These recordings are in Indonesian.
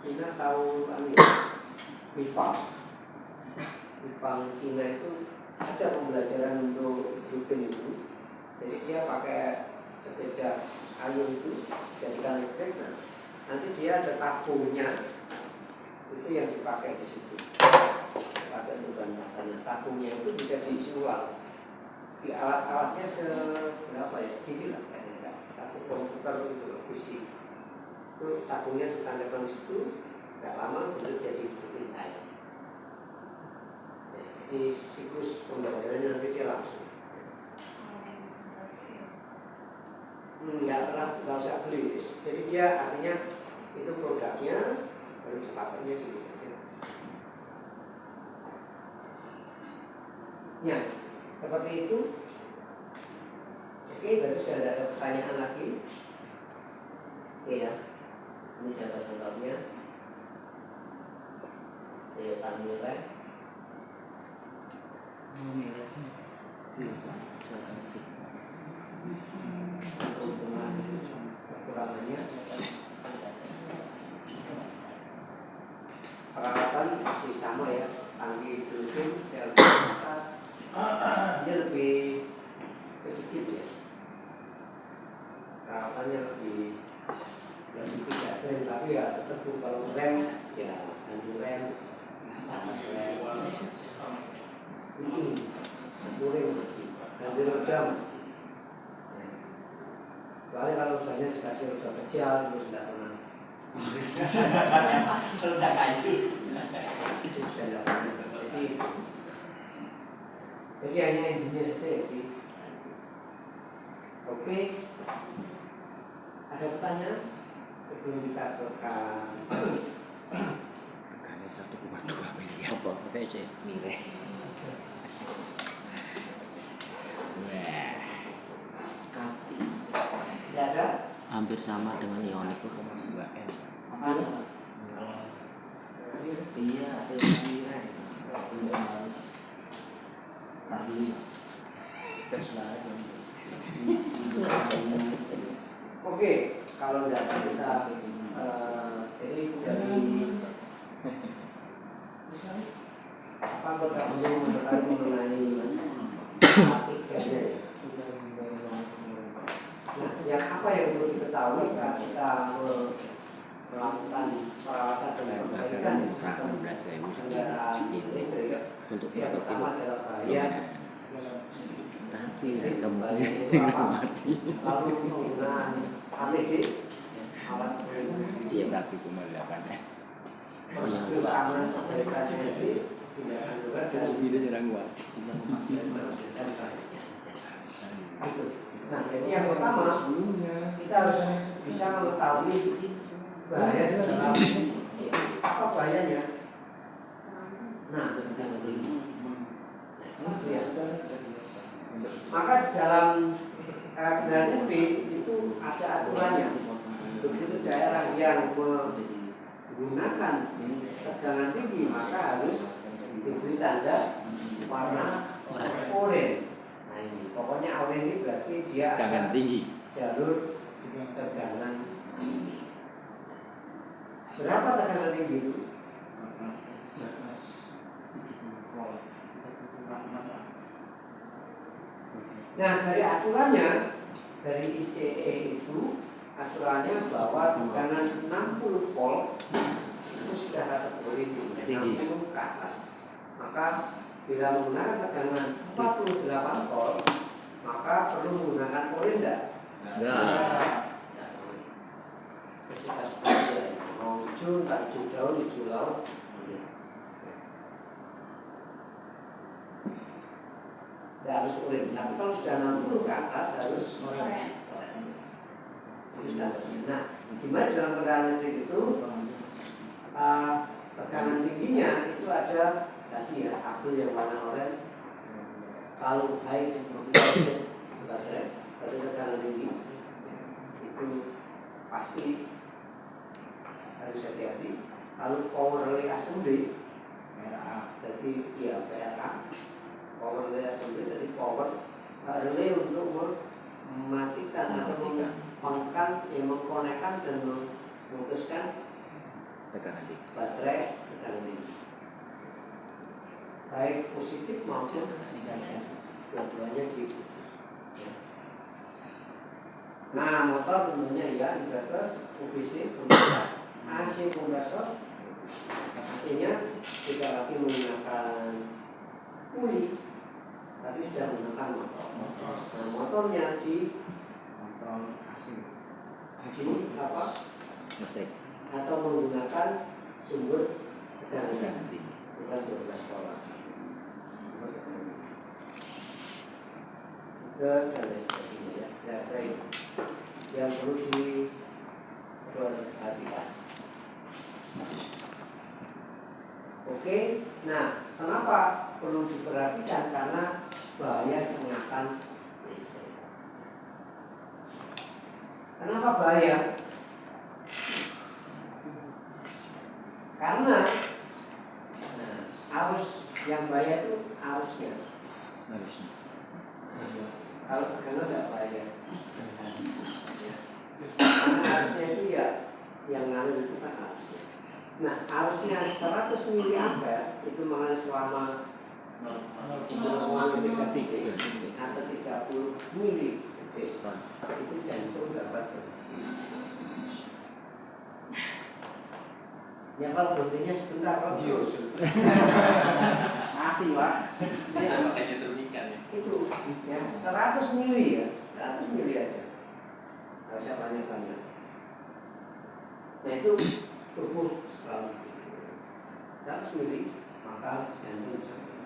Cina tahu Bifang Cina itu ada pembelajaran untuk blueprint itu. Jadi dia pakai sepeda kayu itu jadikan listrik. Nah, nanti dia ada tabungnya itu yang dipakai di situ. Pakai untuk bahan bakarnya. Tabungnya itu bisa diisi ulang. Di alat-alatnya seberapa ya, segini lah, satu komputer itu visi. Itu tabungnya ditandakan di situ, nggak lama untuk jadi blueprint air. Jadi siklus pembelajarannya nanti dia langsung. Nggak usah beli. Jadi dia artinya itu produknya baru dipakainya di situ. Ya, seperti itu. Oke, berarti sudah ada pertanyaan lagi. Oke ya, ini contoh-contohnya. Saya tampilkan. Kekurangannya peralatan masih sama ya, tangki blueprint, sel besar, dia lebih sedikit ya, perawatannya lebih tidak sering, tapi ya tetap kalau rem ya ganti rem, panas rem, sepuring masih, ganti roda masih. Soalnya kalau banyak dikasih roda kecil itu sudah pernah. Roda kayu. Jadi hanya engineer saja. Jadi, oke. Ada pertanyaan? Sebelum kita tekan. Harganya 1,2 miliar. Apa? VC mire. Tapi tidak ada. Hampir sama dengan Ioniq 2M. Ada. Iya, ada yang mire. Tadi Tesla aja. Oke, kalau tidak kita jadi dari apa kita perlu mengetahui mengenai matematikanya. Nah, yang apa yang perlu diketahui saat kita melakukan perawatan dan perbaikan di sistem kendaraan listrik? Untuk Yang pertama adalah bahaya. tapi kembali mati. Lalu penggunaan APD, alat pelindung Iya, tapi kemalakan. prosedur keamanan perbaikan energi, tindakan darurat dan Video jarang buat. dan selanjutnya. Gitu. Nah, jadi yang pertama kita harus bisa mengetahui bahaya di dalam apa bahayanya. Nah, maka di dalam kendaraan EV itu ada aturannya. Begitu daerah yang menggunakan tegangan tinggi maka harus diberi tanda warna oranye. Nah ini pokoknya oranye ini berarti dia Tegangan tinggi. jalur tegangan tinggi. Berapa tegangan tinggi itu? Nah dari aturannya dari ICE itu aturannya bahwa tegangan 60 volt itu sudah kategori tinggi 60 ke atas. Maka bila menggunakan tegangan 48 volt maka perlu menggunakan koin enggak? Enggak. Ketika sudah mau hijau, tak hijau daun, hijau laut. Tidak harus orange, tapi kalau sudah 60 ke atas harus orange. Nah, gimana dalam kendaraan listrik itu tekanan tingginya itu ada tadi ya kabel yang warna oranye. Kalau high baterai, kalau tekanan tinggi itu pasti harus hati-hati. Kalau power relay assembly, jadi ya PRA, power relay assembly dari power relay untuk mematikan atau mengkonekkan dan memutuskan Tekanan tinggi. baterai tekanan tinggi, baik positif maupun negatif, dua-duanya diputus. Ya. Nah, motor tentunya ya inverter, UPC, kompresor, AC kompresor. AC-nya tidak lagi menggunakan puli, tapi sudah menggunakan motor. Nah, motornya di kontrol asing. apa? Ngetek. Atau menggunakan sumber tegangan Tekanan tinggi. bukan 12 volt. Dan lain sebagainya ya. Ya, baik. Yang perlu diperhatikan. Oke, nah kenapa perlu diperhatikan? Karena bahaya sengatan listrik. Kenapa bahaya? Karena arus yang bahaya itu arusnya. Harusnya. Kalau karena tidak bahaya. Karena arusnya itu ya yang ngalir itu kan arusnya. Nah, arusnya 100 miliampere itu mengalir selama 0,3 atau 30 mili. Itu jantung dapat berhenti. Ya kalau berhentinya sebentar kalau terus mati Pak. Sama kayak termikan ya. Itu ya 100 mili ya, 100 mili aja. Nggak usah banyak-banyak. Nah itu tubuh selalu 100 mili maka jantung sampai.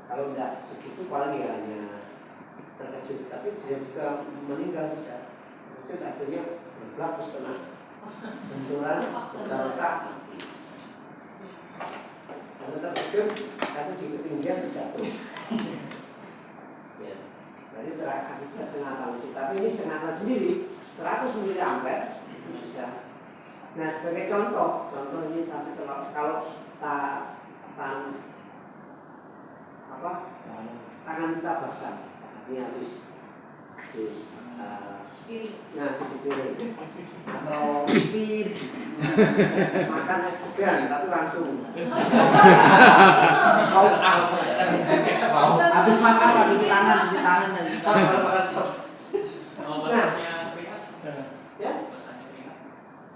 Kalau tidak segitu paling ya hanya terkejut, tapi dia juga meninggal bisa. Itu akhirnya berbelah terus kena benturan retak. Kalau terkejut, tapi di ketinggian jatuh. Ya, berarti terakibat sengatan listrik. Tapi ini sengatan sendiri 100 miliampere itu bisa. Nah sebagai contoh ini tapi kalau tangan kita basah, ini habis nah cuci piring atau pipir makan es degan tapi langsung Habis makan Pak, cuci tangan dan kalau makan sop. nah ya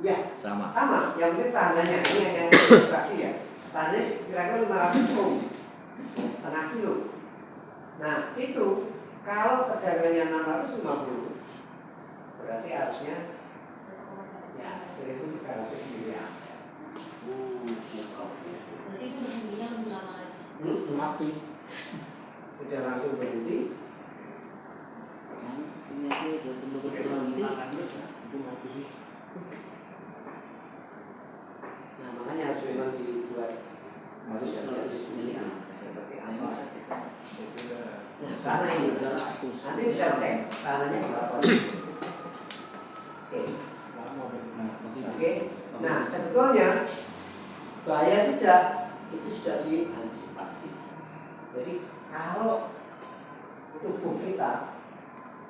ya Sama. sama yang penting tahanannya ini yang ilustrasi ya, tahanannya kira-kira 500 ohm, setengah kilo. Nah itu kalau tegangannya 650 berarti harusnya ya 1300 miliampere. Berarti itu berhentinya lebih lama lagi. Mati sudah langsung berhenti. Ini sih berhenti. Nah makanya harus memang dibuat harus 100 miliampere seperti apa. Nah sana ini nanti bisa cek tanahnya berapa. Oke. Nah sebetulnya bahaya tidak itu sudah diantisipasi. Jadi kalau tubuh kita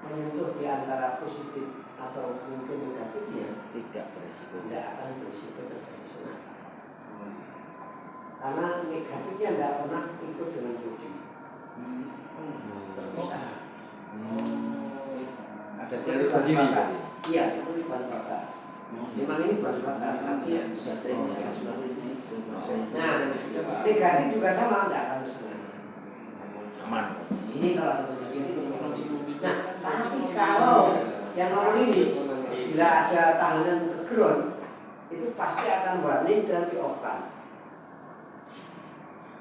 menyentuh di antara positif atau mungkin negatifnya, Tidak beresiko. tidak akan berisiko terjadi sengatan. Karena negatifnya tidak pernah ikut dengan bodi. Terpisah. Ada jalur sendiri. Iya, seperti bahan bakar. Memang ini bahan bakar, tapi ya sistemnya yang seperti ini. Nah, negatif juga sama, tidak akan sengatan. Aman. Ini kalau terjadi itu. Nah, tapi kalau yang orang ini bila ada tahanan ke ground, itu pasti akan warning dan di off kan.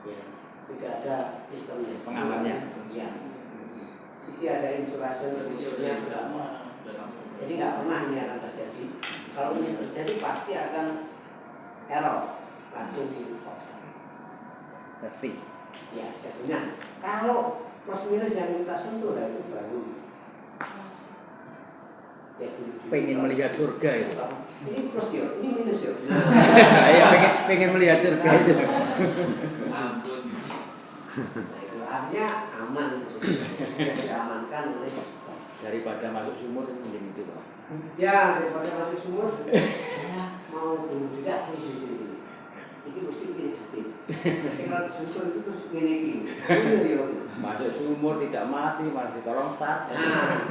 Ya, tidak ada sistemnya. Pengamannya. Ya. Jadi ada insulasi berikutnya sudah. Jadi nggak pernah ini akan terjadi. Kalau ini terjadi pasti akan error langsung di off. Safety. Ya, nah kalau plus minus yang kita sentuh lah itu baru. Ya, Pengen melihat surga itu. Ini plus ya, ini minus ya. Saya pengen melihat surga itu. Ampun. Nah, itu artinya aman, sudah diamankan oleh sistem. Daripada masuk sumur mending itu Pak. Ya, daripada masuk sumur, mau bunuh juga di sini. Ini mesti gini jadi. Kalau disentuh itu terus gini. Masuk sumur tidak mati, malah ditolong start. Nah,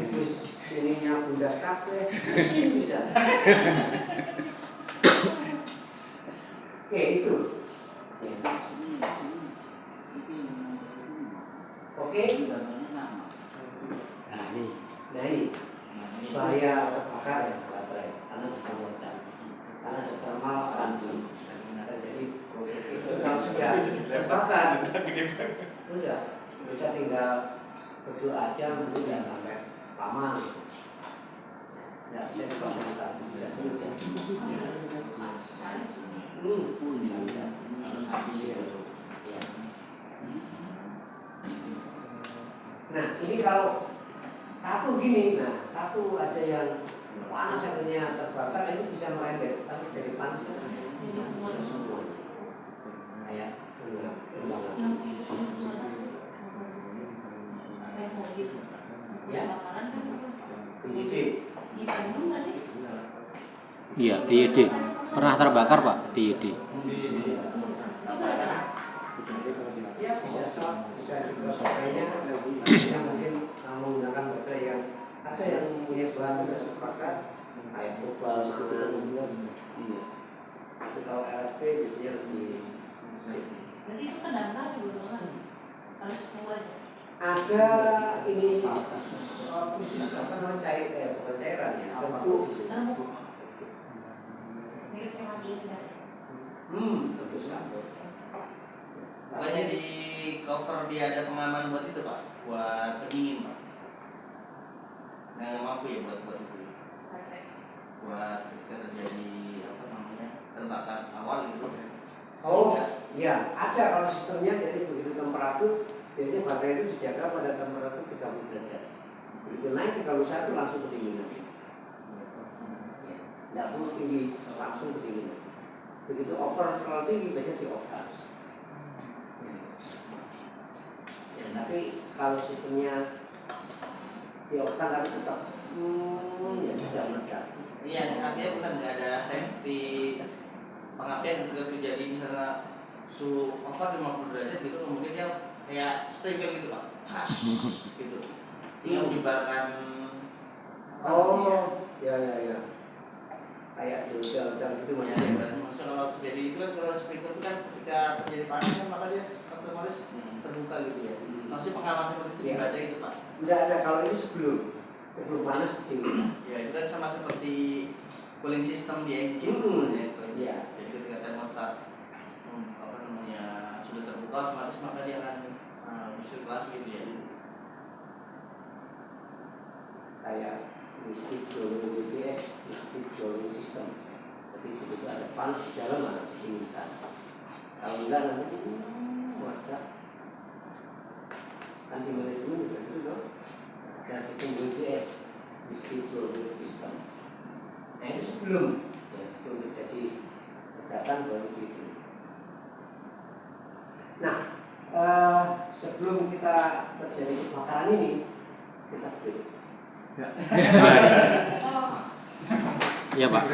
terus ininya bundas kafe, sini bisa. Oke, itu. Oke. Nah ini. Nah ini bahaya terbakar ya baterai karena bisa meledak karena ada thermal running. Jadi kalau sudah terbakar udah kita tinggal berdoa aja nanti nggak sampai lama nggak bisa dipaksakan tidak hujan nah ini kalau satu gini, nah satu aja yang panas akhirnya terbakar ini bisa merembet, tapi dari panas kan Jadi semua kayak yang itu semua kayak mobil Ya. kebakaran kan PJJ. di Bandung nggak sih? Iya, TYD. Pernah terbakar, Pak, TYD. Ya bisa juga baterainya yang mungkin menggunakan baterai yang ada yang punya bahan kesepakatan kayak global seperti itu. Iya. Tapi kalau LFP biasanya lebih Berarti itu kedangkal juga kan? Harus keluar aja. ada ini khusus apa namanya cair bukan cairan ya serbuk Serbuk. Mirip kayak gas. tentu saja. Bukannya di cover dia ada pengaman buat itu Pak, buat pendingin Pak. Nggak mampu ya buat itu. Buat ketika terjadi apa namanya terbakar awal gitu. Oh, Sehingga iya, ada kalau sistemnya jadi begitu temperatur, biasanya baterai itu dijaga pada temperatur 30 derajat. Begitu naik 31 langsung kedinginan. Tidak perlu tinggi, langsung kedinginan. Begitu over terlalu tinggi biasanya di off harus. Ya, tapi kalau sistemnya di off tapi tetap ya tidak meledak. iya artinya bukan nggak ada safety pengapian ketika terjadi misalnya suhu over 50 derajat gitu kemudian dia kayak sprinkle gitu Pak, gitu sehingga menyebarkan Oh, ya. Kayak di hotel gitu ya, maksudnya. dan maksudnya kalau terjadi itu kan kalau sprinkle itu kan ketika terjadi panas kan maka dia otomatis terbuka gitu ya. Maksudnya pengaman seperti itu juga ada gitu Pak. Tidak ada kalau ini sebelum panas dingin. Ya itu kan sama seperti cooling system di engine. Ya, itu. Iya. Jadi ketika termostat apa namanya sudah terbuka otomatis maka dia akan bersirkulasi gitu ya. Kayak listrik cooling BPS, listrik cooling system. Jadi begitu ada panas di dalam mana dinginkan. Kalau enggak nanti ada kan di manajemen juga gitu loh. Ada sistem BPS, listrik cooling system. Nah itu sebelum terjadi ledakan baru gitu. Nah, sebelum kita terjadi kebakaran ini kita break. Oh. Iya, Pak.